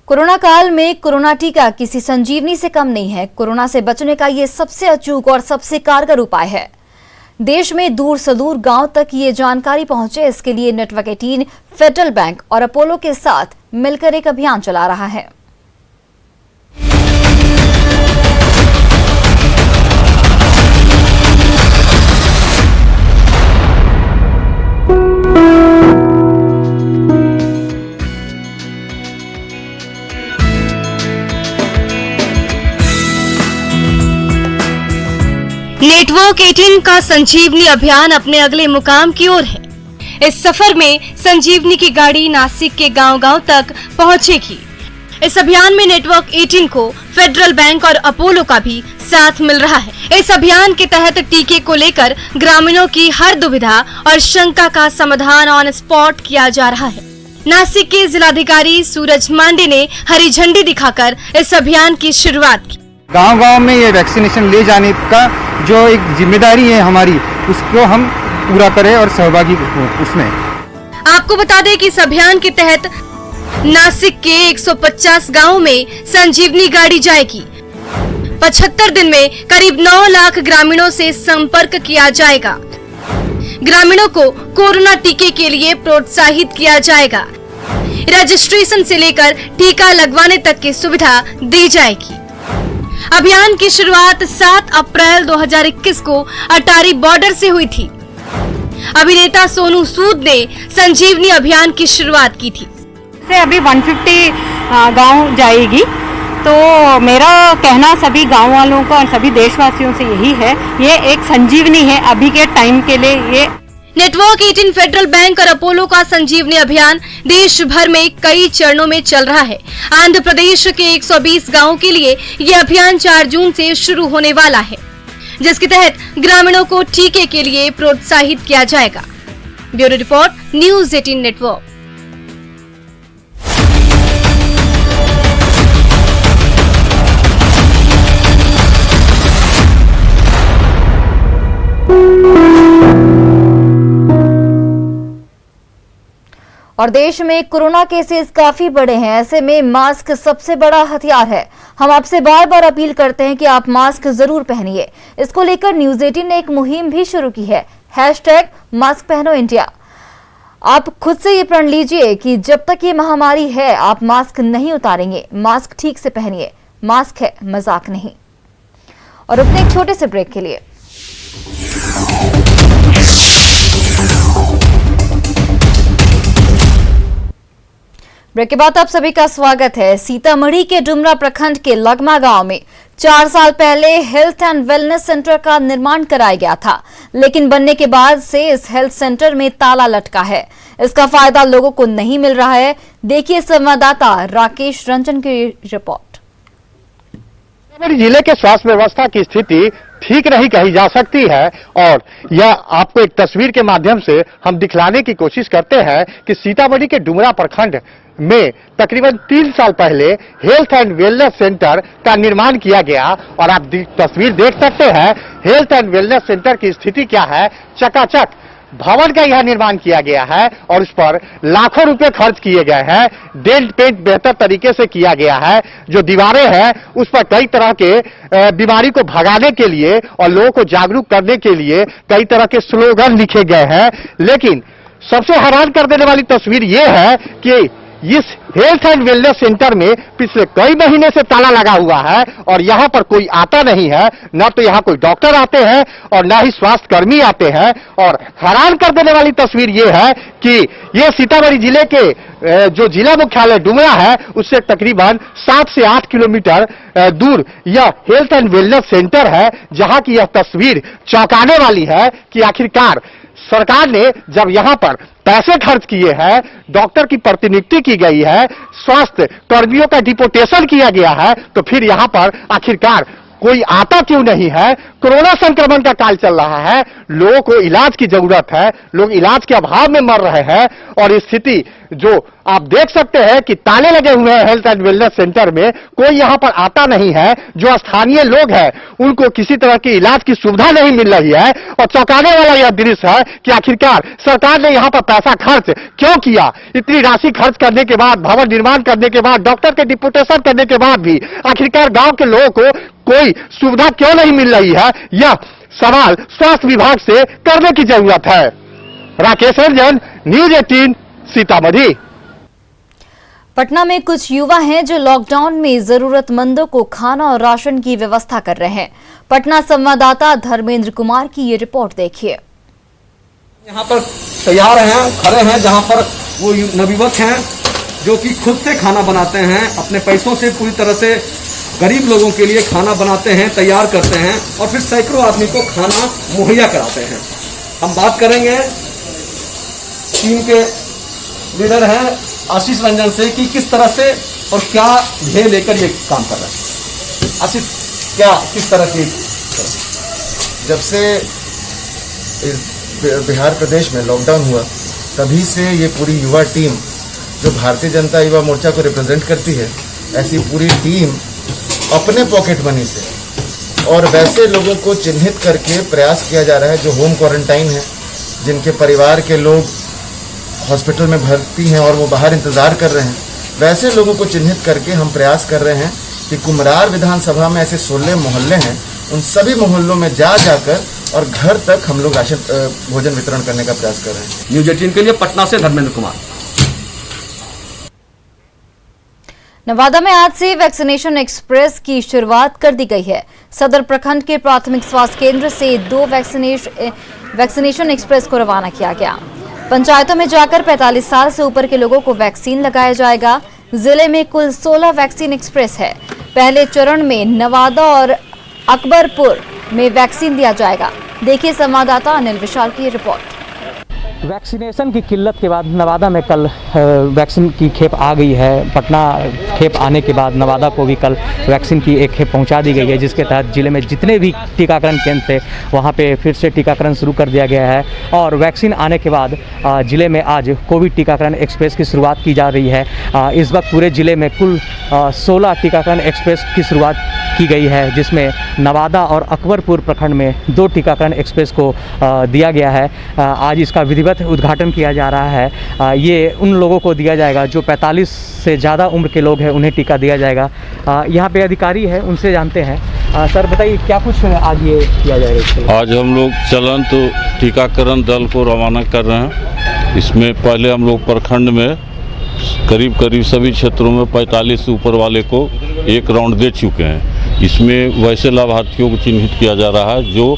Corona काल में corona टीका किसी संजीवनी से कम नहीं है। कोरोना से बचने का ये सबसे अचूक और सबसे कारगर उपाय है। देश में दूर सुदूर गांव तक ये जानकारी पहुंचे, इसके लिए नेटवर्क 18 फेडरल बैंक और अपोलो के साथ मिलकर एक अभियान चला रहा है। नेटवर्क 18 का संजीवनी अभियान अपने अगले मुकाम की ओर है। इस सफर में संजीवनी की गाड़ी नासिक के गांव-गांव तक पहुंचेगी। इस अभियान में नेटवर्क 18 को फेडरल बैंक और अपोलो का भी साथ मिल रहा है। इस अभियान के तहत टीके को लेकर ग्रामीणों की हर दुविधा और शंका का समाधान ऑन स्पॉट किया जा रहा है। नासिक के जिलाधिकारी सूरज मांडे ने हरी झंडी दिखाकर इस अभियान की शुरुआत की। गांव-गांव में ये वैक्सीनेशन ले जाने का जो एक जिम्मेदारी है हमारी, उसको हम पूरा करें और सहभागी हों उसमें। आपको बता दें कि इस अभियान के तहत नासिक के 150 गांवों में संजीवनी गाड़ी जाएगी। 75 दिन में करीब 9 लाख ग्रामीणों से संपर्क किया जाएगा। ग्रामीणों को कोरोना टीके के लिए प्रोत्साहित किया जाएगा। रजिस्ट्रेशन से लेकर टीका लगवाने तक की सुविधा दी जाएगी। अभियान की शुरुआत 7 अप्रैल 2021 को अटारी बॉर्डर से हुई थी। अभिनेता सोनू सूद ने संजीवनी अभियान की शुरुआत की थी। से अभी 150 गांव जाएगी, तो मेरा कहना सभी गांव वालों को और सभी देशवासियों से यही है, ये एक संजीवनी है अभी के टाइम के लिए। ये नेटवर्क 18 फेडरल बैंक और अपोलो का संजीवनी अभियान देश भर में कई चरणों में चल रहा है। आंध्र प्रदेश के 120 गांवों के लिए यह अभियान 4 जून से शुरू होने वाला है, जिसके तहत ग्रामीणों को टीके के लिए प्रोत्साहित किया जाएगा। Bureau report, news 18 network. और देश में कोरोना केसेस काफी बढ़े हैं, ऐसे में मास्क सबसे बड़ा हथियार है। हम आपसे बार बार अपील करते हैं कि आप मास्क जरूर पहनिए। इसको लेकर न्यूज़ 18 ने एक मुहिम भी शुरू की है, #मास्क पहनो इंडिया। आप खुद से ये प्रण लीजिए कि जब तक ये महामारी है आप मास्क नहीं उतारेंगे। मास्क ठीक से पहनिए, मास्क है मजाक नहीं। और अपने एक छोटे से ब्रेक के लिए ब्रेक के बाद आप सभी का स्वागत है। सीतामढ़ी के डुमरा प्रखंड के लगमा गांव में 4 साल पहले हेल्थ एंड वेलनेस सेंटर का निर्माण कराया गया था, लेकिन बनने के बाद से इस हेल्थ सेंटर में ताला लटका है। इसका फायदा लोगों को नहीं मिल रहा है। देखिए संवाददाता राकेश रंजन की रिपोर्ट। सीतामढ़ी जिले के स्वास्थ्य व्यवस्था की स्थिति ठीक नहीं कही जा सकती है, और यह आपको एक तस्वीर के माध्यम से हम दिखलाने की कोशिश करते हैं कि सीतामढ़ी के डुमरा प्रखंड में तकरीबन 3 साल पहले हेल्थ एंड वेलनेस सेंटर का निर्माण किया गया। और आप तस्वीर देख सकते हैं हेल्थ एंड वेलनेस सेंटर की स्थिति क्या है। चकाचक भवन का यह निर्माण किया गया है और उस पर लाखों रुपए खर्च किए गए हैं। डेंट पेंट बेहतर तरीके से किया गया है। जो दीवारें हैं उस पर कई तरह के बीमारी को भगाने के लिए और लोगों को जागरूक करने के लिए कई तरह के स्लोगन लिखे गए हैं। लेकिन सबसे हैरान कर देने वाली तस्वीर यह है कि इस हेल्थ एंड वेलनेस सेंटर में पिछले कई महीने से ताला लगा हुआ है और यहाँ पर कोई आता नहीं है। न तो यहाँ कोई डॉक्टर आते हैं और न ही स्वास्थ्य कर्मी आते हैं। और हैरान कर देने वाली तस्वीर ये है कि ये सीतामढ़ी जिले के जो जिला मुख्यालय डुमरा है उससे तकरीबन 7 से 8 किलोमीटर दूर यह हेल्थ एंड वेलनेस सेंटर है, जहाँ की यह तस्वीर चौंकाने वाली है कि आखिरकार सरकार ने जब यहाँ पर पैसे खर्च किए हैं, डॉक्टर की प्रतिनियुक्ति की गई है, स्वास्थ्य कर्मियों का डिपोटेशन किया गया है, तो फिर यहाँ पर आखिरकार कोई आता क्यों नहीं है। कोरोना संक्रमण का काल चल रहा है, लोगों को इलाज की जरूरत है, लोग इलाज के अभाव में मर रहे हैं और स्थिति जो आप देख सकते हैं कि ताले लगे हुए हैं हेल्थ एंड वेलनेस सेंटर में, कोई यहां पर आता नहीं है। जो स्थानीय लोग हैं उनको किसी तरह की इलाज की सुविधा नहीं मिल रही है। और चौंकाने वाला यह दृश्य है कि आखिरकार सरकार ने यहां पर पैसा खर्च क्यों किया। इतनी राशि खर्च करने के बाद, भवन निर्माण करने के बाद, डॉक्टर के डिप्यूटेशन करने के बाद भी आखिरकार गांव के लोगों को कोई सुविधा क्यों नहीं मिल रही है, यह सवाल स्वास्थ्य विभाग से करने की जरूरत है। राकेश रंजन, न्यूज 18, सीतामढ़ी। पटना में कुछ युवा हैं जो लॉकडाउन में जरूरतमंदों को खाना और राशन की व्यवस्था कर रहे हैं। पटना संवाददाता धर्मेंद्र कुमार की ये रिपोर्ट देखिए। यहाँ पर तैयार हैं, खड़े हैं, जहाँ पर वो नवयुवक हैं जो कि खुद से खाना बनाते हैं, अपने पैसों से पूरी तरह से गरीब लोगों के लिए खाना बनाते हैं, तैयार करते हैं और फिर सैकड़ों आदमी को खाना मुहैया कराते हैं। हम बात करेंगे टीम के लीडर हैं आशीष रंजन से कि किस तरह से और क्या ध्येय लेकर ये काम कर रहे हैं। आशीष, क्या किस तरह की? जब से बिहार प्रदेश में लॉकडाउन हुआ तभी से ये पूरी युवा टीम जो भारतीय जनता युवा मोर्चा को रिप्रेजेंट करती है, ऐसी पूरी टीम अपने पॉकेट मनी से और वैसे लोगों को चिन्हित करके प्रयास किया जा रहा है जो होम क्वारंटाइन है, जिनके परिवार के लोग हॉस्पिटल में भर्ती हैं और वो बाहर इंतजार कर रहे हैं। वैसे लोगों को चिन्हित करके हम प्रयास कर रहे हैं कि कुम्हरार विधानसभा में ऐसे 16 मोहल्ले हैं, उन सभी मोहल्लों में जाकर और घर तक हम लोग राशन भोजन वितरण करने का प्रयास कर रहे हैं। न्यूज 18 के लिए पटना से धर्मेंद्र कुमार। नवादा में आज से वैक्सीनेशन एक्सप्रेस की शुरुआत कर दी गई है। सदर प्रखंड के प्राथमिक स्वास्थ्य केंद्र से 2 वैक्सीनेशन एक्सप्रेस को रवाना किया गया। पंचायतों में जाकर 45 साल से ऊपर के लोगों को वैक्सीन लगाया जाएगा। जिले में कुल 16 वैक्सीन एक्सप्रेस है। पहले चरण में नवादा और अकबरपुर में वैक्सीन दिया जाएगा। देखिए संवाददाता अनिल विशाल की रिपोर्ट। वैक्सीनेशन की किल्लत के बाद नवादा में कल वैक्सीन की खेप आ गई है। पटना खेप आने के बाद नवादा को भी कल वैक्सीन की एक खेप पहुंचा दी गई है, जिसके तहत जिले में जितने भी टीकाकरण केंद्र थे वहां पे फिर से टीकाकरण शुरू कर दिया गया है। और वैक्सीन आने के बाद जिले में आज कोविड टीकाकरण एक्सप्रेस की शुरुआत की जा रही है। इस वक्त पूरे जिले में कुल 16 टीकाकरण एक्सप्रेस की शुरुआत की गई है, जिसमें नवादा और अकबरपुर प्रखंड में 2 टीकाकरण एक्सप्रेस को दिया गया है। आज इसका विधिवत उद्घाटन किया जा रहा है। ये उन लोगों को दिया जाएगा जो 45 से ज़्यादा उम्र के लोग हैं, उन्हें टीका दिया जाएगा। यहाँ पे अधिकारी हैं, उनसे जानते हैं। सर बताइए क्या कुछ आज ये किया जाएगा? आज हम लोग चलन तो टीकाकरण दल को रवाना कर रहे हैं। इसमें पहले हम लोग प्रखंड में करीब सभी क्षेत्रों में 45 से ऊपर वाले को एक राउंड दे चुके हैं। इसमें वैसे लाभार्थियों को चिन्हित किया जा रहा है जो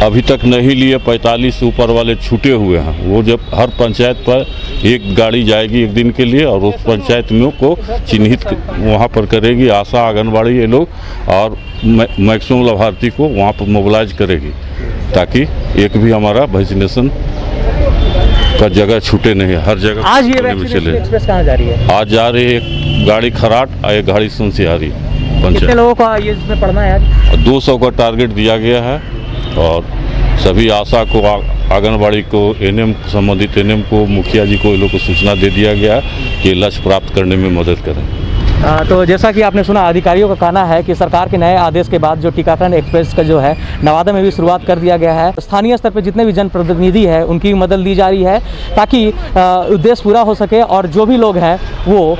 अभी तक नहीं लिए 45 से ऊपर वाले छूटे हुए हैं। वो जब हर पंचायत पर एक गाड़ी जाएगी एक दिन के लिए और उस पंचायत में को चिन्हित वहाँ पर करेगी आशा आंगनबाड़ी ये लोग, और मैक्सिमम लाभार्थी को वहाँ पर मोबिलाइज करेगी ताकि एक भी हमारा वैक्सीनेशन का जगह छूटे नहीं, हर जगह। आज ये वैक्सीनेशन एक्सप्रेस कहाँ जा रही है? आज जा रही है एक गाड़ी खराट और एक गाड़ी सुनसिहारी पंचायत। कितने लोगों का ये इसमें पढ़ना है आज? 200 का टारगेट दिया गया है और सभी आशा को, आंगनबाड़ी को, एनएम संबंधित एनएम को, मुखिया जी को, ये लोग को सूचना दे दिया गया कि लक्ष्य प्राप्त करने में मदद करें। तो जैसा कि आपने सुना, अधिकारियों का कहना है कि सरकार के नए आदेश के बाद जो टीकाकरण एक्सप्रेस का जो है नवादा में भी शुरुआत कर दिया गया है। स्थानीय स्तर पर जितने भी जनप्रतिनिधि है उनकी मदद ली जा रही है ताकि उद्देश्य पूरा हो सके और जो भी लोग हैं वो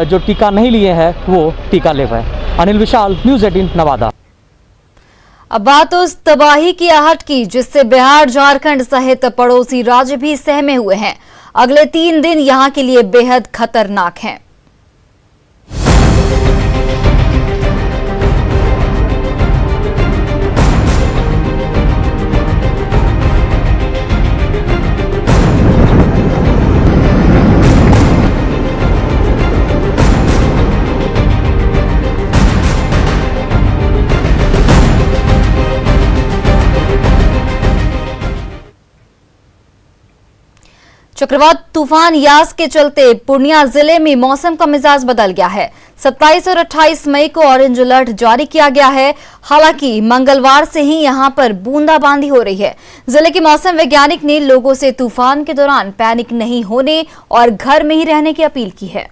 जो टीका नहीं लिए हैं वो टीका ले पाए। अनिल विशाल, न्यूज 18 नवादा। अब बात उस तबाही की आहट की जिससे बिहार, झारखंड सहित पड़ोसी राज्य भी सहमे हुए हैं। अगले 3 दिन यहां के लिए बेहद खतरनाक हैं। चक्रवात तूफान यास के चलते पूर्णिया जिले में मौसम का मिजाज बदल गया है। 27 और 28 मई को ऑरेंज अलर्ट जारी किया गया है। हालांकि मंगलवार से ही यहां पर बूंदाबांदी हो रही है। जिले के मौसम वैज्ञानिक ने लोगों से तूफान के दौरान पैनिक नहीं होने और घर में ही रहने की अपील की है।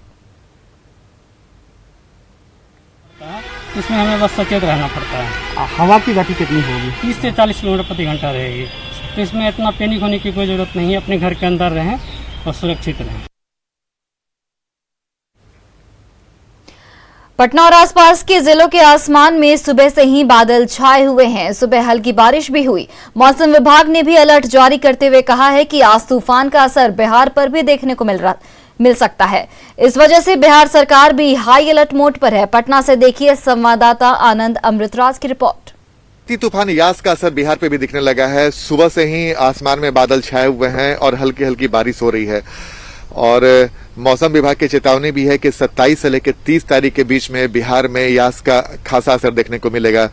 इसमें हमें बस सचेत रहना पड़ता है। हवा की गति कितनी होगी? 30 से 40 किलोमीटर प्रति घंटा रहेगी। तो इसमें इतना पैनिक होने की कोई ज़रूरत नहीं है। अपने घर के अंदर रहें और सुरक्षित रहें। पटना और आसपास के जिलों के आसमान में सुबह से ही बादल छाए हुए हैं। सुबह हल्की बारिश भी हुई। मौसम विभाग ने भी अलर्ट जारी करते हुए कहा है कि आज तूफान का असर बिहार पर भी देखने को मिल सकता है। इस वजह से बिहार सरकार भी हाई अलर्ट मोड पर है। पटना से देखिए संवाददाता आनंद अमृतराज की रिपोर्ट। तूफान यास का असर बिहार पे भी दिखने लगा है। सुबह से ही आसमान में बादल छाए हुए हैं और हल्की हल्की बारिश हो रही है और मौसम विभाग की चेतावनी भी है कि 27 से लेकर 30 तारीख के बीच में बिहार में यास का खासा असर देखने को मिलेगा।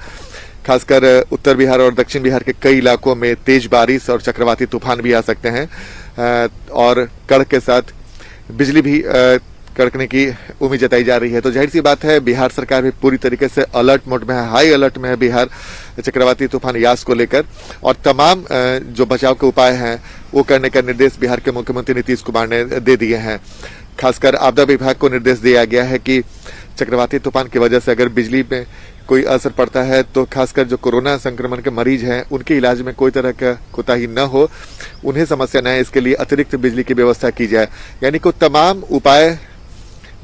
खासकर उत्तर बिहार और दक्षिण बिहार के कई इलाकों में तेज बारिश और चक्रवाती तूफान भी आ सकते हैं और कड़क के साथ बिजली भी कड़कने की उम्मीद जताई जा रही है। तो जाहिर सी बात है बिहार सरकार भी पूरी तरीके से अलर्ट मोड में है, हाई अलर्ट में है बिहार चक्रवाती तूफान यास को लेकर और तमाम जो बचाव के उपाय हैं वो करने का निर्देश बिहार के मुख्यमंत्री नीतीश कुमार ने दे दिए हैं। खासकर आपदा विभाग को निर्देश दिया गया है कि चक्रवाती तूफान की वजह से अगर बिजली में कोई असर पड़ता है तो खासकर जो कोरोना संक्रमण के मरीज हैं उनके इलाज में कोई तरह का कोताही न हो, उन्हें समस्या न है, इसके लिए अतिरिक्त बिजली की व्यवस्था की जाए। यानी कि तमाम उपाय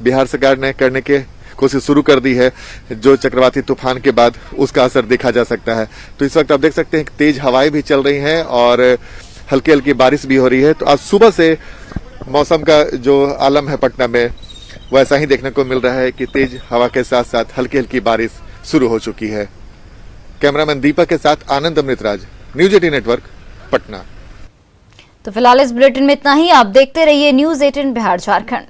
बिहार सरकार ने करने की कोशिश शुरू कर दी है जो चक्रवाती तूफान के बाद उसका असर देखा जा सकता है। तो इस वक्त आप देख सकते हैं कि तेज हवाएं भी चल रही हैं और हल्की हल्की बारिश भी हो रही है। तो आज सुबह से मौसम का जो आलम है पटना में वैसा ही देखने को मिल रहा है कि तेज हवा के साथ साथ हल्की हल्की बारिश शुरू हो चुकी है। कैमरामैन दीपक के साथ आनंद अमृतराज, न्यूज 18 नेटवर्क, पटना। तो फिलहाल इस बुलेटिन में इतना ही। आप देखते रहिए न्यूज 18 बिहार झारखंड।